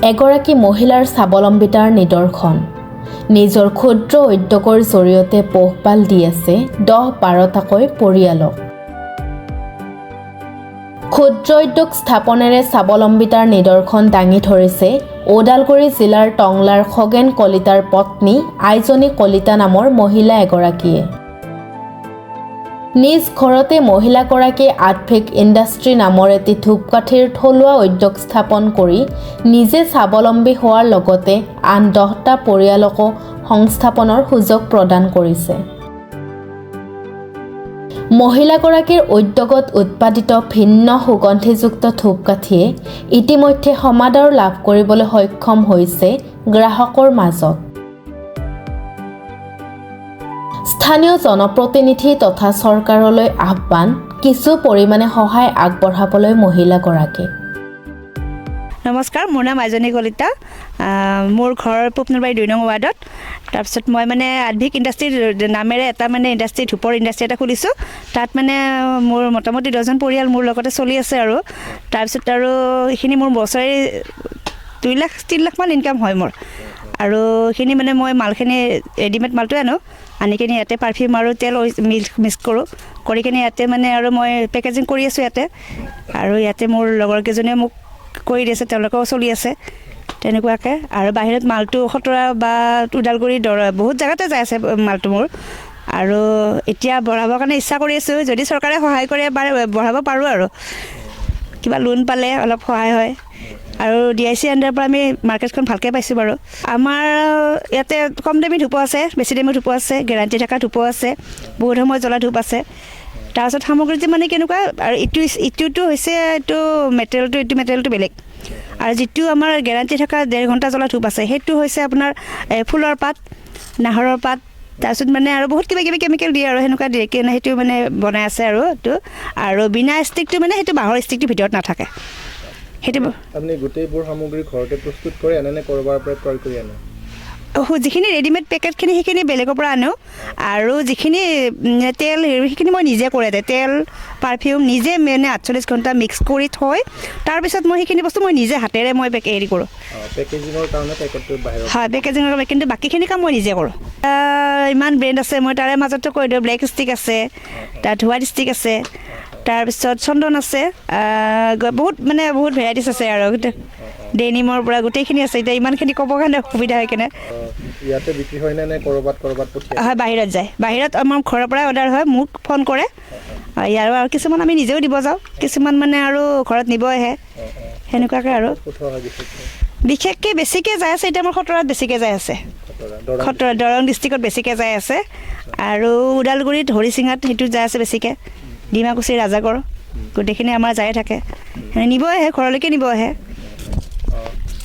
এগৰাকী মহিলাৰ স্বাৱলম্বিতাৰ নিদৰ্শন নিজৰ ক্ষুদ্ৰ উদ্যোগৰ জৰিয়তে পোহপাল দি আছে 10-12টাকৈ পৰিয়ালক ক্ষুদ্ৰ উদ্যোগ স্থাপনেৰে স্বাৱলম্বিতাৰ নিদৰ্শন দাঙি ধৰিছে ওদালগুৰি জিলাৰ টংলাৰ খগেন কলিতাৰ পত্নী আইজনী কলিতা নামৰ মহিলা এগৰাকীয়ে নিজ ঘৰতে মহিলাগৰাকীয়ে আৰ্টফেক ইণ্ডাষ্ট্ৰী নামৰ এটি ধূপকাঠিৰ থলুৱা উদ্যোগ স্থাপন কৰি নিজে স্বাৱলম্বী হোৱাৰ লগতে আন 10টা পৰিয়ালকো সংস্থাপনৰ সুযোগ প্ৰদান কৰিছে মহিলাগৰাকীৰ উদ্যোগত উৎপাদিত ভিন্ন সুগন্ধিযুক্ত ধূপকাঠিয়ে ইতিমধ্যে সমাদৰ লাভ কৰিবলৈ সক্ষম হৈছে গ্ৰাহকৰ মাজত স্থানীয় জনপ্ৰতিনিধি তথা চৰকাৰলৈ আহ্বান কিছু পৰিমাণে সহায় আগবঢ়াবলৈ মহিলাগৰাকী নমস্কাৰ মোৰ নাম আইজনী কলিতা মোৰ ঘৰ পুপনৰবাৰী 2 নং ৱাৰ্ডত তাৰপিছত মই মানে আৰ্টফেক ইণ্ডাষ্ট্ৰী নামেৰে এটা মানে ইণ্ডাষ্ট্ৰী ধূপৰ ইণ্ডাষ্ট্ৰী এটা খুলিছোঁ তাত মানে মোৰ মোটামুটি 10জন পৰিয়াল মোৰ লগতে চলি আছে আৰু তাৰপিছত আৰু এইখিনি মোৰ বছৰি 2-3 লাখ মান ইনকাম হয় মোৰ আৰু এইখিনি মানে মই মালখিনি ৰেডিমেড মালটো আনো আনি কিনে ইয়াতে পাৰফিউম আৰু তেল মিক্স কৰোঁ কৰি কিনে ইয়াতে মানে আৰু মই পেকেজিং কৰি আছোঁ ইয়াতে আৰু ইয়াতে মোৰ লগৰ কেইজনীয়ে মোক কৰি দিছে তেওঁলোকেও চলি আছে তেনেকুৱাকৈ আৰু বাহিৰত মালটো খটৰা বা ওদালগুৰি বহুত জেগাতে যাই আছে মালটো মোৰ আৰু এতিয়া বঢ়াবৰ কাৰণে ইচ্ছা কৰি আছোঁ যদি চৰকাৰে সহায় কৰে বঢ়াব পাৰোঁ আৰু কিবা লোন পালে অলপ সহায় হয় আৰু DIC আণ্ডাৰৰ পৰা আমি মাৰ্কেটখন ভালকৈ পাইছোঁ বাৰু আমাৰ ইয়াতে কম দামী ধূপ আছে বেছি দামী ধূপ আছে গেৰাণ্টি থকা ধূপ আছে বহুত সময় জ্বলা ধূপ আছে তাৰপিছত সামগ্ৰীটো মানে কেনেকুৱা আৰু ইটোটো হৈছে এইটো মেটেৰিয়েলটো বেলেগ আৰু যিটো আমাৰ গেৰাণ্টি থকা 1.5 ঘণ্টা জ্বলা ধূপ আছে সেইটো হৈছে আপোনাৰ ফুলৰ পাত নাহৰৰ পাত তাৰপিছত মানে আৰু বহুত কিবা কিবি কেমিকেল দিয়ে আৰু সেনেকুৱা দিয়ে কিনে সেইটো মানে বনাই আছে আৰু এইটো আৰু বিনা ষ্টিকটো মানে সেইটো বাঁহৰ ষ্টিকটো ভিতৰত নাথাকে সেইটো আপুনি গোটেইবোৰ সামগ্ৰী ঘৰতে প্ৰস্তুত কৰে আনে কৰবাৰ পৰা ক্ৰয় কৰি আনে যিখিনি ৰেডিমেড পেকেটখিনি সেইখিনি বেলেগৰ পৰা আনো আৰু যিখিনি তেল সেইখিনি মই নিজে কৰে তেল পাৰফিউম নিজে মানে 48 ঘণ্টা মিক্স কৰি থৈ তাৰপিছত মই সেইখিনি বস্তু মই নিজে হাতেৰে মই হেৰি কৰোঁ পেকেজিঙৰ কাৰণে পেকেটটো বাহিৰত হয় পেকেজিঙৰ কাৰণে কিন্তু বাকীখিনি কাম মই নিজে কৰোঁ ইমান ব্ৰেণ্ড আছে মই তাৰে মাজতে কৈ দিওঁ ব্লেক ষ্টিক আছে তাত হোৱাইট ষ্টিক আছে তাৰপিছত চন্দন আছে বহুত ভেৰাইটিছ আছে আৰু ডেনিমৰ পৰা গোটেইখিনি আছে এতিয়া ইমানখিনি ক'বৰ কাৰণে সুবিধা হয় কেনে ইয়াতে বিক্ৰী হয় নে কৰবাত পঠিয়ায় হয় বাহিৰত যায় বাহিৰত আমাৰ ঘৰৰ পৰাই অৰ্ডাৰ হয় মোক ফোন কৰে ইয়াৰ আৰু কিছুমান আমি নিজেও দিব যাওঁ কিছুমান মানে আৰু ঘৰত নিব আহে সেনেকুৱাকৈ আৰু বিশেষকৈ বেছিকৈ যাই আছে এতিয়া আমাৰ খটৰাত বেছিকৈ যাই আছে খটৰা দৰং ডিষ্ট্ৰিক্টত বেছিকৈ যাই আছে আৰু ওদালগুৰিত হৰিচিঙাত সেইটো যাই আছে বেছিকৈ ডিমাকুচি ৰাজাগড় গোটেইখিনি আমাৰ যাই থাকে নিব আহে ঘৰলৈকে নিব আহে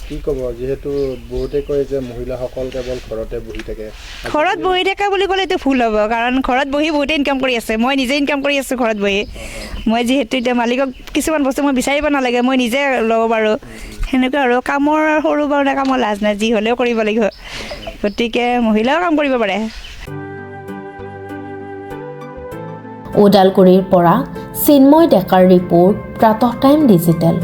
কি ক'ব যেহেতু বহুতে কয় যে মহিলাসকল কেৱল ঘৰতে বহি থাকে ঘৰত বহি থকা বুলি ক'লে এইটো ভুল হ'ব কাৰণ ঘৰত বহি বহুতে ইনকাম কৰি আছে মই নিজে ইনকাম কৰি আছোঁ ঘৰত বহি মই যিহেতু এতিয়া মালিকক কিছুমান বস্তু মই বিচাৰিব নালাগে মই নিজে ল'ব পাৰোঁ সেনেকুৱা আৰু কামৰ সৰু বাৰু কামৰ লাজ নাই যি হ'লেও কৰিব লাগিব গতিকে মহিলাও কাম কৰিব পাৰে ওদালগুৰিৰ পৰা চিন্ময় ডেকাৰ ৰিপৰ্ট প্ৰাতঃ টাইম ডিজিটেল